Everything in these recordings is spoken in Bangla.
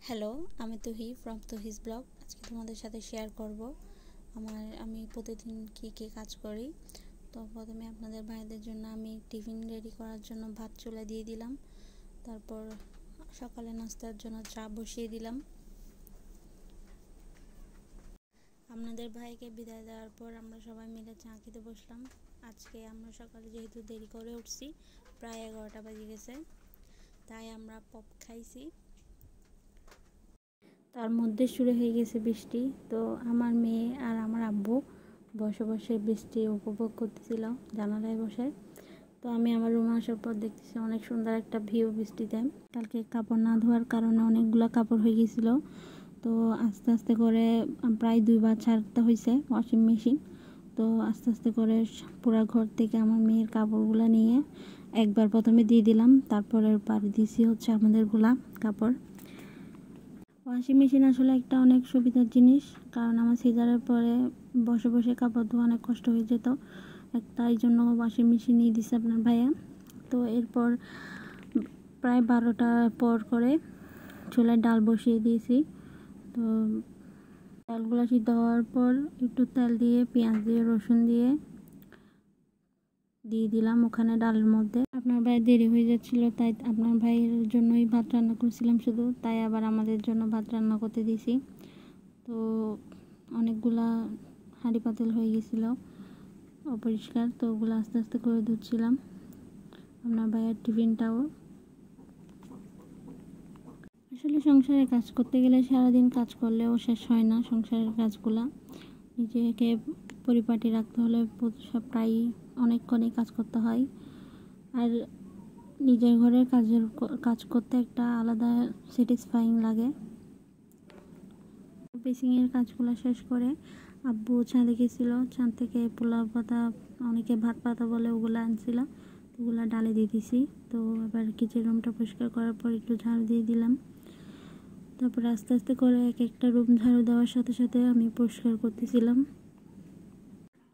হ্যালো, আমি তুহি ফ্রম তুহিস ব্লগ। আজকে তোমাদের সাথে শেয়ার করব আমি প্রতিদিন কি কাজ করি। তো প্রথমে আপনাদের ভাইদের জন্য আমি টিফিন রেডি করার জন্য ভাত চুলা দিয়ে দিলাম। তারপর সকালে নাস্তার জন্য চা বসিয়ে দিলাম। আপনাদের ভাইকে বিদায় দেওয়ার পর আমরা সবাই মিলে চা খেতে বসলাম। আজকে আমরা সকালে যেহেতু দেরি করে উঠছি, প্রায় 11টা বেজে গেছে, তাই আমরা পপ খাইছি। তার মধ্যে শুরু হয়ে গেছে বৃষ্টি। তো আমার মেয়ে আর আমার আব্বু বসে বসে বৃষ্টি উপভোগ করতেছিল জানালায় বসে। তো আমি আমার রুমে আসার পর দেখতেছি অনেক সুন্দর একটা ভিউ বৃষ্টিতে। কালকে কাপড় না ধোয়ার কারণে অনেকগুলো কাপড় হয়ে গেছিলো। তো আস্তে আস্তে করে প্রায় 2বার ছাড়তে হয়েছে ওয়াশিং মেশিন। তো আস্তে আস্তে করে পুরো ঘর থেকে আমার মেয়ের কাপড়গুলো নিয়ে একবার প্রথমে দিয়ে দিলাম, তারপরে পাড়ি দিয়েছি হচ্ছে আমাদেরগুলা কাপড়। ওয়াশিং মেশিন আসলে একটা অনেক সুবিধার জিনিস, কারণ আমার সিজারের পরে বসে বসে কাপড় ধোয়া অনেক কষ্ট হয়ে যেত। তাই জন্য ওয়াশিং মেশিন নিয়ে দিছে আপনার ভাইয়া। তো এরপর প্রায় 12টার পর করে চুলায় ডাল বসিয়ে দিয়েছি। তো ডালগুলো সিদ্ধ হওয়ার পর একটু তেল দিয়ে পেঁয়াজ দিয়ে রসুন দিয়ে দিলাম ওখানে ডালের মধ্যে। আপনার ভাই দেরি হয়ে যাচ্ছিল, তাই আপনার ভাইয়ের জন্যই ভাত রান্না করছিলাম শুধু, তাই আবার আমাদের জন্য ভাত রান্না করতে দিয়েছি। তো অনেকগুলা হাঁড়ি পাতিল হয়ে গেছিলো অপরিষ্কার, তো ওগুলো আস্তে আস্তে করে ধুচ্ছিলাম। আপনার ভাইয়ের টিফিনটাও। আসলে সংসারে কাজ করতে গেলে সারাদিন কাজ করলেও শেষ হয় না সংসারের কাজগুলা। নিজেকে পরিপাটি রাখতে হলে প্রায় অনেকক্ষণই কাজ করতে হয়। আর নিজের ঘরের কাজ করতে একটা আলাদা স্যাটিসফাইং লাগে। বেসিংয়ের কাজগুলো শেষ করে আব্বু ছাদে গেছিল, ছাদ থেকে পোলাও পাতা, অনেকে ভাত পাতা বলে, ওগুলো আনছিল, ওগুলো ডালে দিয়ে দিছি। তো এবার কিচেন রুমটা পরিষ্কার করার পর একটু ঝাড়ু দিয়ে দিলাম। তারপর আস্তে আস্তে করে এক একটা রুম ঝাড়ু দেওয়ার সাথে সাথে আমি পরিষ্কার করতেছিলাম।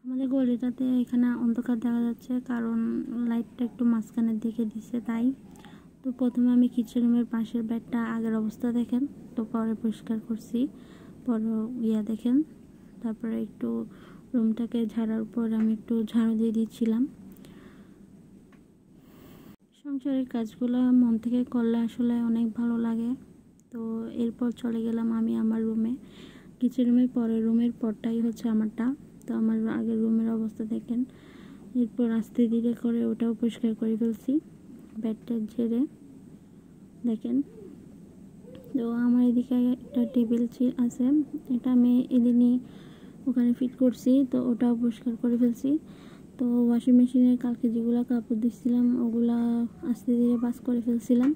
আমাদের গলিটাতে এখানে অন্ধকার দেখা যাচ্ছে, কারণ লাইটটা একটু মাঝখানের দিকে দিছে তাই। তো প্রথমে আমি কিচেন রুমের পাশের বেডটা আগের অবস্থা দেখেন, তো পরে পরিষ্কার করছি, পরে দেখেন। তারপরে একটু রুমটাকে ঝাড়ার পর আমি একটু ঝাড়ু দিয়ে দিচ্ছিলাম। সংসারের কাজগুলো মন থেকে করলে আসলে অনেক ভালো লাগে। তো এরপর চলে গেলাম আমি আমার রুমে। কিচেন রুমের পরের রুমের পরটাই হচ্ছে আমারটা। তো আমার আগের রুমের অবস্থা দেখেন। এরপর আস্তে ধীরে করে ওটাও পরিষ্কার করে ফেলছি, বেডটা ঝেড়ে দেখেন। তো আমার এদিকে একটা টেবিল আছে, এটা আমি এদিনই ওখানে ফিট করছি, তো ওটাও পরিষ্কার করে ফেলছি। তো ওয়াশিং মেশিনে কালকে যেগুলো কাপড় দিচ্ছিলাম ওগুলা আস্তে ধীরে বাস করে ফেলছিলাম।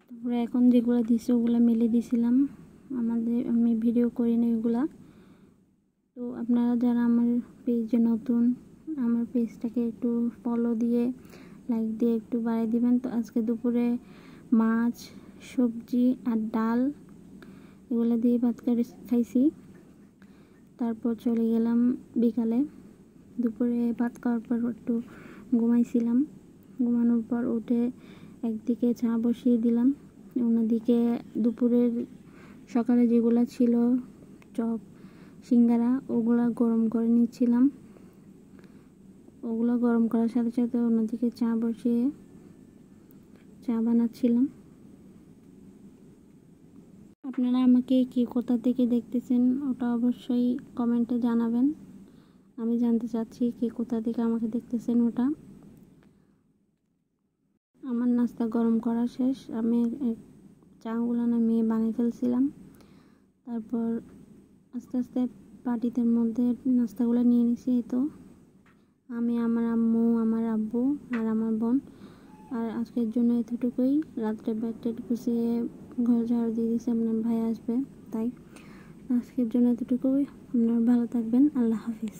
তারপরে এখন যেগুলো দিচ্ছে ওগুলো মেলে দিয়েছিলাম। আমি ভিডিও করি না এগুলা। তো আপনারা যারা আমার পেজে নতুন, আমার পেজটাকে একটু ফলো দিয়ে লাইক দিয়ে একটু বাড়িয়ে দিবেন। তো আজকে দুপুরে মাছ, সবজি আর ডাল এগুলো দিয়ে ভাত খাইছি। তারপর চলে গেলাম বিকালে। দুপুরে ভাত খাওয়ার পর একটু ঘুমাইছিলাম। ঘুমানোর পর উঠে একদিকে চা বসিয়ে দিলাম, অন্যদিকে দুপুরের সকালে যেগুলো ছিল চপ সিঙ্গারা ওগুলো গরম করে নিচ্ছিলাম। ওগুলো গরম করার সাথে সাথে অন্যদিকে চা বসিয়ে চা বানাচ্ছিলাম। আপনারা আমাকে কি কোথা থেকে দেখতেছেন ওটা অবশ্যই কমেন্টে জানাবেন। আমি জানতে চাচ্ছি কি কোথা থেকে আমাকে দেখতেছেন ওটা। আমার নাস্তা গরম করা শেষ, আমি চাগুলো নামিয়ে বানিয়ে ফেলছিলাম। তারপর আস্তে আস্তে পাটিতের মধ্যে নাস্তাগুলো নিয়ে নিছি। তো আমি, আমার আম্মু, আমার আব্বু আর আমার বোন। আর আজকের জন্য এতটুকুই। রাত্রে বেড টেড গুছিয়ে ঘর ঝাড়ু দিয়ে দিয়েছি, আপনার ভাই আসবে তাই। আজকের জন্য এতটুকুই। আপনারা ভালো থাকবেন। আল্লাহ হাফিজ।